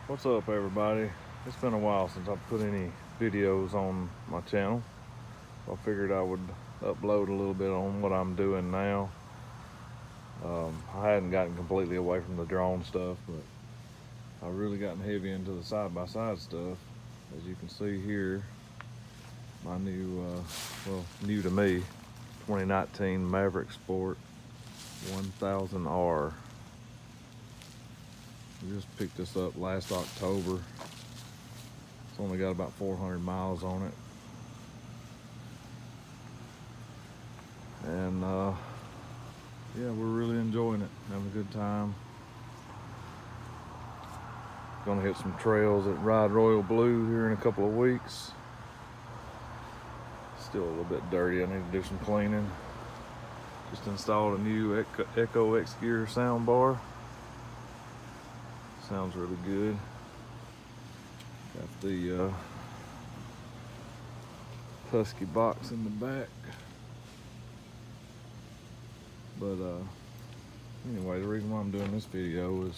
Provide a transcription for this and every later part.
What's up, everybody? It's been a while since I've put any videos on my channel. I figured I would upload a little bit on what I'm doing now. I hadn't gotten completely away from the drone stuff, but I've really gotten heavy into the side-by-side stuff. As you can see here, my new to me, 2019 Maverick Sport 1000R. We just picked this up last October. It's only got about 400 miles on it. And yeah, we're really enjoying it, having a good time. Gonna hit some trails at Ride Royal Blue here in a couple of weeks. Still a little bit dirty, I need to do some cleaning. Just installed a new Echo X Gear sound bar. Sounds really good. Got the Husky box in the back. But anyway, the reason why I'm doing this video is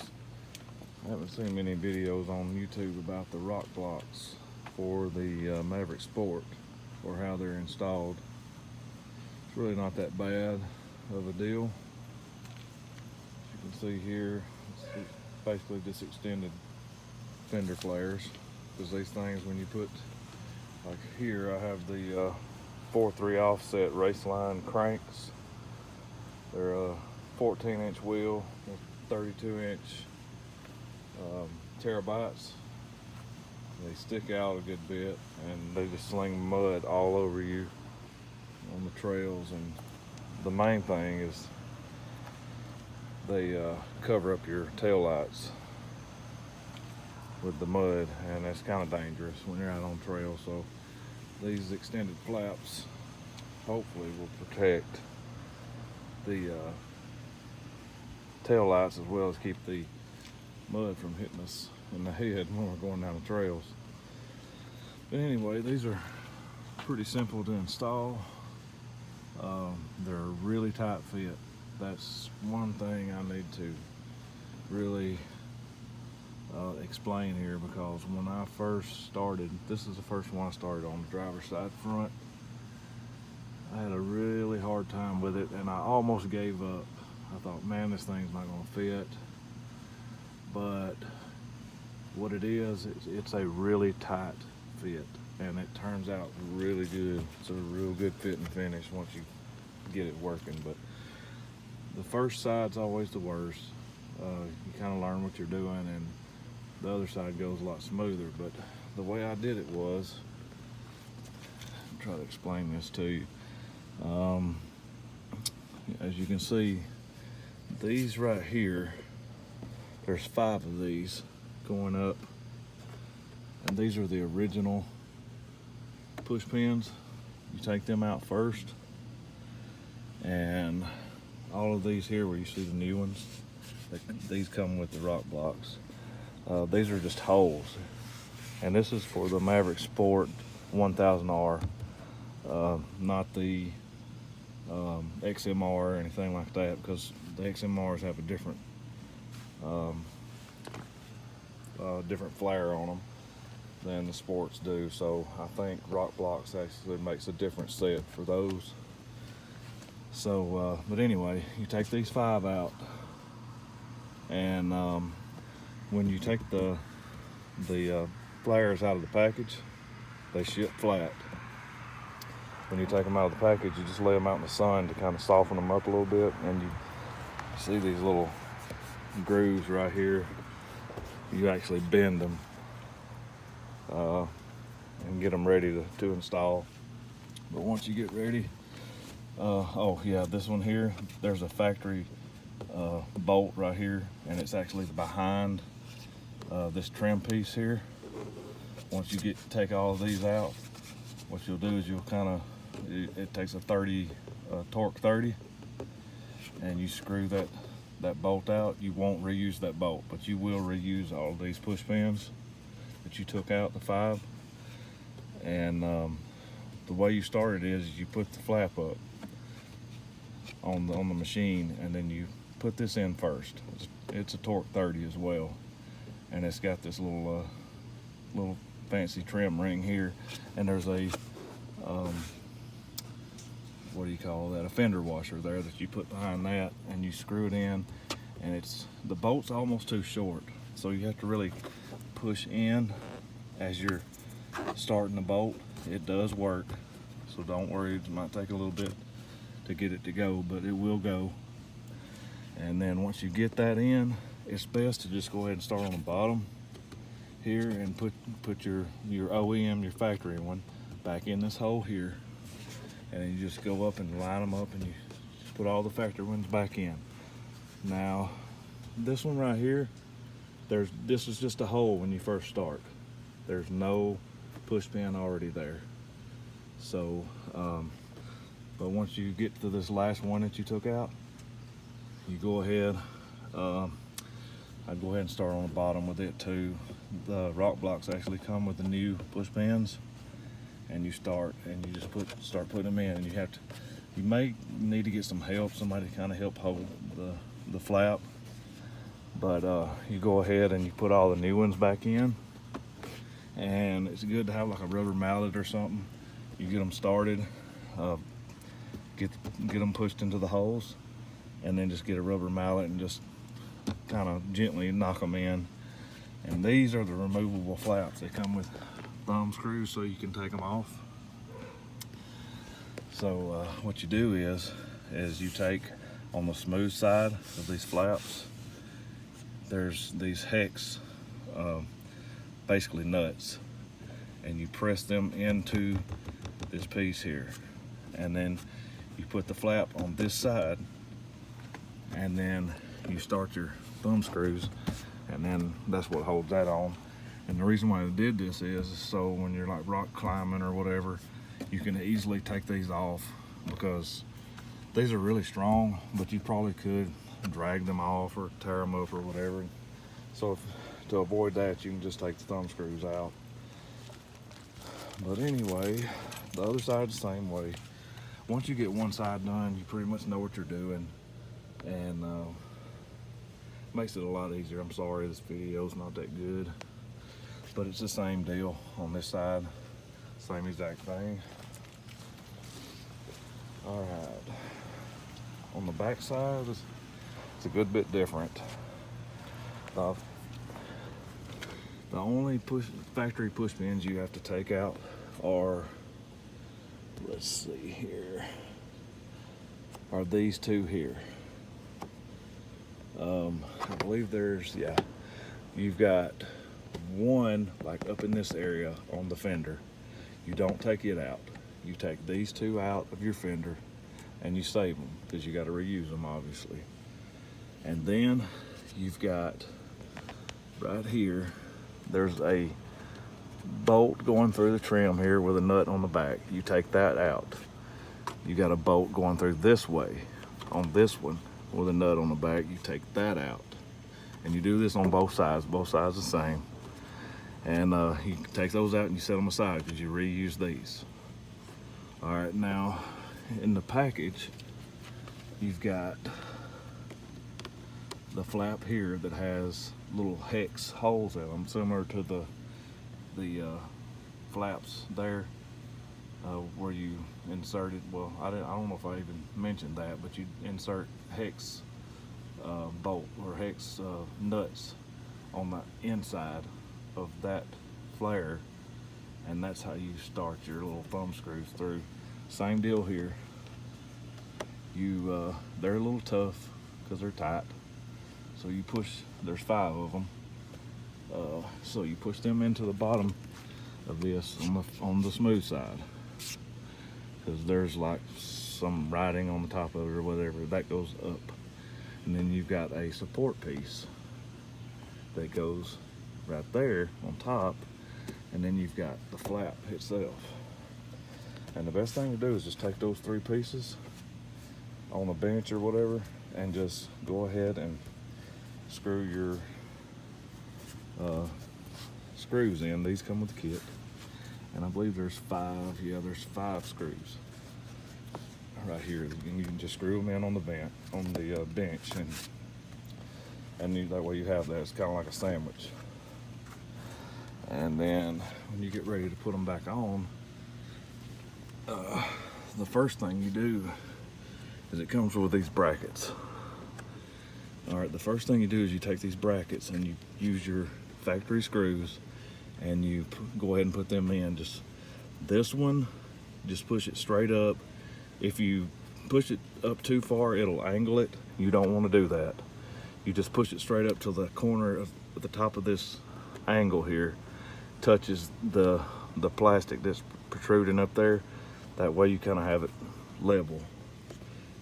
I haven't seen many videos on YouTube about the RokBlokz for the Maverick Sport or how they're installed. It's really not that bad of a deal. As you can see here, it's basically just extended fender flares, because these things, when you put, like here I have the 4.3 offset raceline cranks. They're a 14-inch wheel with 32-inch terabytes. They stick out a good bit, and they just sling mud all over you on the trails. And the main thing is they cover up your tail lights with the mud, and that's kind of dangerous when you're out on trail. So these extended flaps hopefully will protect the tail lights, as well as keep the mud from hitting us in the head when we're going down the trails. But anyway, these are pretty simple to install. They're a really tight fit. That's one thing I need to really explain here, because when I first started, this is the first one I started on the driver's side front, I had a really hard time with it, and I almost gave up. I thought, man, this thing's not gonna fit. But what it is, it's a really tight fit, and it turns out really good. It's a real good fit and finish once you get it working. But the first side's always the worst. You kind of learn what you're doing, and the other side goes a lot smoother. But the way I did it was, I'll try to explain this to you. As you can see, these right here, there's 5 of these going up, and these are the original push pins. You take them out first, and all of these here where you see the new ones, these come with the RokBlokz. These are just holes, and this is for the Maverick Sport 1000R, not the XMR or anything like that, because the XMRs have a different different flare on them than the Sports do. So I think RokBlokz actually makes a different set for those. So but anyway, you take these 5 out, and when you take the flares out of the package, they ship flat. When you take them out of the package, you just lay them out in the sun to kind of soften them up a little bit, and you see these little grooves right here. You actually bend them and get them ready to install. But once you get ready, oh yeah, this one here, there's a factory bolt right here, and it's actually behind this trim piece here. Once you take all of these out, what you'll do is you'll kind of, it takes a 30 torque 30, and you screw that bolt out. You won't reuse that bolt, but you will reuse all of these push pins that you took out, the 5. And the way you start it is you put the flap up on the machine, and then you put this in first. It's a torque 30 as well, and it's got this little fancy trim ring here, and there's a what do you call that, a fender washer there that you put behind that, and you screw it in, and the bolt's almost too short, so you have to really push in as you're starting the bolt. It does work, so don't worry, it might take a little bit to get it to go, but it will go. And then once you get that in, it's best to just go ahead and start on the bottom here and put your OEM, your factory one, back in this hole here, and then you just go up and line them up, and you put all the factory ones back in. Now this one right here, this is just a hole when you first start. There's no push pin already there. So but once you get to this last one that you took out, you go ahead, I'd go ahead and start on the bottom with it too. The RokBlokz actually come with the new push pins, and you start and you just start putting them in, and you may need to get some help, somebody to kind of help hold the flap, but you go ahead and you put all the new ones back in, and it's good to have like a rubber mallet or something. You get them started, get them pushed into the holes, and then just get a rubber mallet and just kind of gently knock them in. And these are the removable flaps. They come with thumb screws so you can take them off. So what you do is you take on the smooth side of these flaps, there's these hex, basically nuts, and you press them into this piece here, and then you put the flap on this side, and then you start your thumb screws, and then that's what holds that on. And the reason why I did this is so when you're like rock climbing or whatever, you can easily take these off, because these are really strong, but you probably could drag them off or tear them up or whatever. So to avoid that, you can just take the thumb screws out. But anyway, the other side's the same way. Once you get one side done, you pretty much know what you're doing, and makes it a lot easier. I'm sorry this video's not that good, but it's the same deal on this side, same exact thing. All right, on the back side, it's a good bit different. The only factory push pins you have to take out are, let's see here, are these two here. I believe you've got one like up in this area on the fender. You don't take it out. You take these two out of your fender and you save them, because you got to reuse them obviously. And then you've got right here, there's a bolt going through the trim here with a nut on the back. You take that out. You got a bolt going through this way on this one with a nut on the back. You take that out, and you do this on both sides the same. And you take those out and you set them aside, because you reuse these. All right, now in the package, you've got the flap here that has little hex holes in them, similar to the flaps there, where you inserted, well, I don't know if I even mentioned that, but you insert hex bolt or hex nuts on the inside of that flare, and that's how you start your little thumb screws through. Same deal here. They're a little tough because they're tight, so you push, there's 5 of them, so you push them into the bottom of this on the smooth side, because there's like some writing on the top of it or whatever that goes up. And then you've got a support piece that goes right there on top, and then you've got the flap itself. And the best thing to do is just take those 3 pieces on a bench or whatever, and just go ahead and screw your screws in. These come with the kit, and I believe there's 5. Yeah, there's 5 screws right here, and you can just screw them in on the bench, and that way you have that. It's kind of like a sandwich. And then when you get ready to put them back on, the first thing you do is it comes with these brackets. All right, the first thing you do is you take these brackets and you use your factory screws and you go ahead and put them in. Just this one, just push it straight up. If you push it up too far, it'll angle it. You don't want to do that. You just push it straight up till the corner of the top of this angle here touches the plastic that's protruding up there. That way you kind of have it level.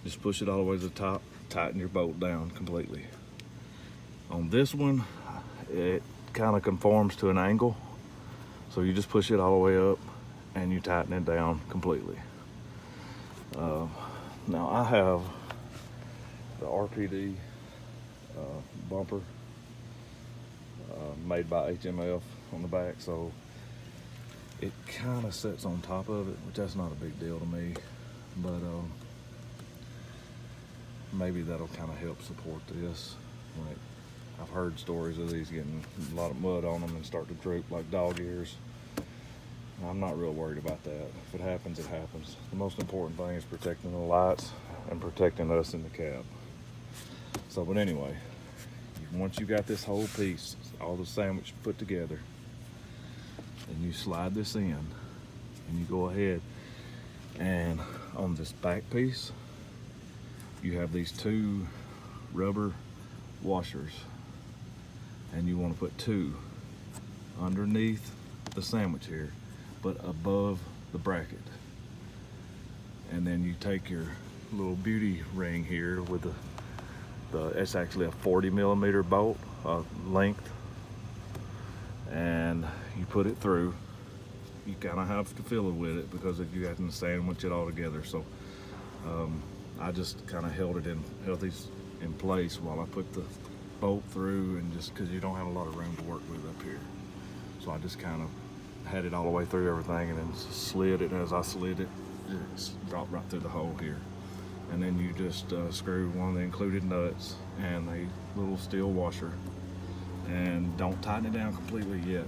Just push it all the way to the top, tighten your bolt down completely. On this one, it kind of conforms to an angle, so you just push it all the way up and you tighten it down completely. Now I have the RPD bumper made by HMF on the back, so it kind of sits on top of it, which that's not a big deal to me, but maybe that'll kind of help support this. Like, I've heard stories of these getting a lot of mud on them and start to droop like dog ears. I'm not real worried about that. If it happens, it happens. The most important thing is protecting the lights and protecting us in the cab. So, but anyway, once you got this whole piece, all the sandwich put together, and you slide this in, and you go ahead and on this back piece, you have these two rubber washers, and you want to put two underneath the sandwich here, but above the bracket. And then you take your little beauty ring here with it's actually a 40 millimeter bolt length, and you put it through. You kind of have to fiddle with it because if you have to sandwich it all together. So I just kind of held these in place while I put the bolt through, and just because you don't have a lot of room to work with up here. So I just kind of had it all the way through everything and then slid it. And as I slid it, it dropped right through the hole here. And then you just screw one of the included nuts and a little steel washer, and don't tighten it down completely yet.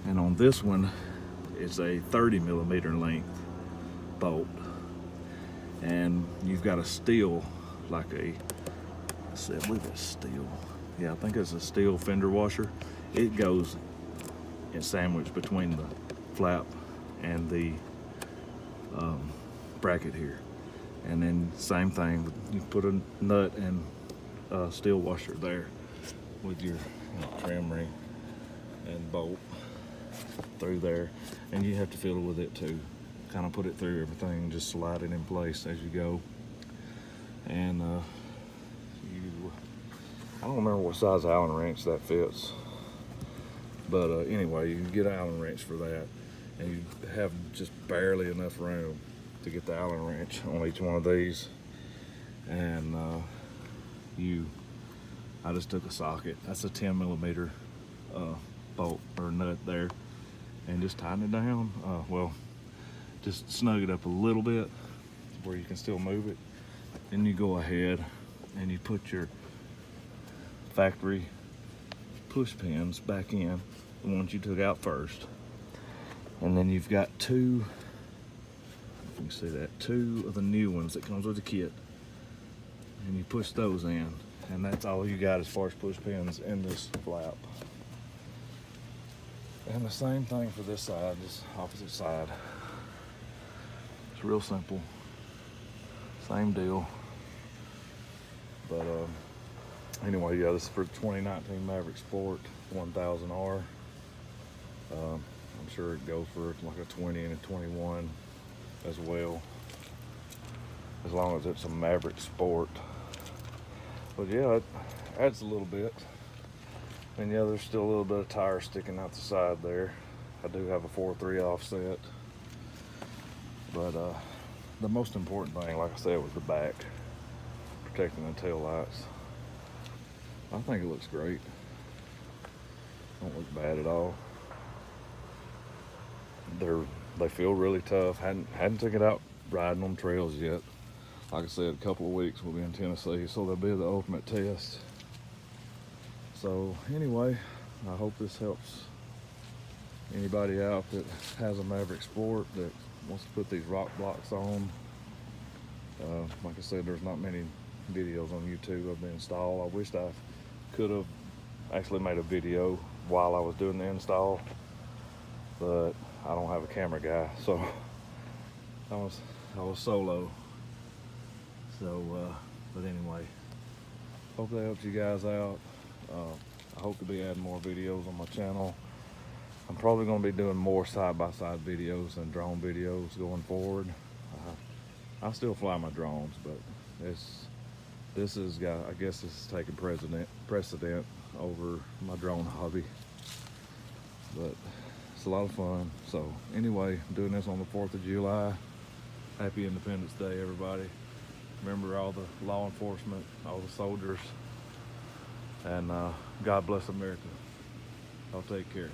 And on this one, it's a 30 millimeter length bolt, and you've got a steel, like I believe it's steel. Yeah, I think it's a steel fender washer. It goes in sandwich between the flap and the bracket here. And then same thing, you put a nut and a steel washer there with your trim ring and bolt through there, and you have to fiddle with it too. Kind of put it through everything, just slide it in place as you go. And I don't remember what size Allen wrench that fits, but anyway, you can get an Allen wrench for that, and you have just barely enough room to get the Allen wrench on each one of these. And I just took a socket, that's a 10 millimeter bolt or nut there, and just tighten it down. Well, just snug it up a little bit where you can still move it. Then you go ahead and you put your factory push pins back in, the ones you took out first. And then you've got two, if you can see that, two of the new ones that comes with the kit. And you push those in, and that's all you got as far as push pins in this flap. And the same thing for this side, this opposite side. It's real simple, same deal. But anyway, yeah, this is for the 2019 Maverick Sport 1000R. I'm sure it goes for like a 20 and a 21 as well, as long as it's a Maverick Sport. But yeah, it adds a little bit. And yeah, there's still a little bit of tire sticking out the side there. I do have a 4.3 offset. But the most important thing, like I said, was the back, protecting the tail lights. I think it looks great. Don't look bad at all. They feel really tough. Hadn't took it out riding on trails yet. Like I said, a couple of weeks we'll be in Tennessee, so they'll be the ultimate test. So anyway, I hope this helps Anybody out that has a Maverick Sport that wants to put these RokBlokz on, like I said, there's not many videos on YouTube of the install. I wished I could have actually made a video while I was doing the install, but I don't have a camera guy, so I was solo. So but anyway, hope that helps you guys out. I hope to be adding more videos on my channel. I'm probably going to be doing more side-by-side videos and drone videos going forward. I still fly my drones, but this is I guess this is taking precedent over my drone hobby. But it's a lot of fun. So anyway, I'm doing this on the 4th of July. Happy Independence Day, everybody. Remember all the law enforcement, all the soldiers, and God bless America. I'll take care.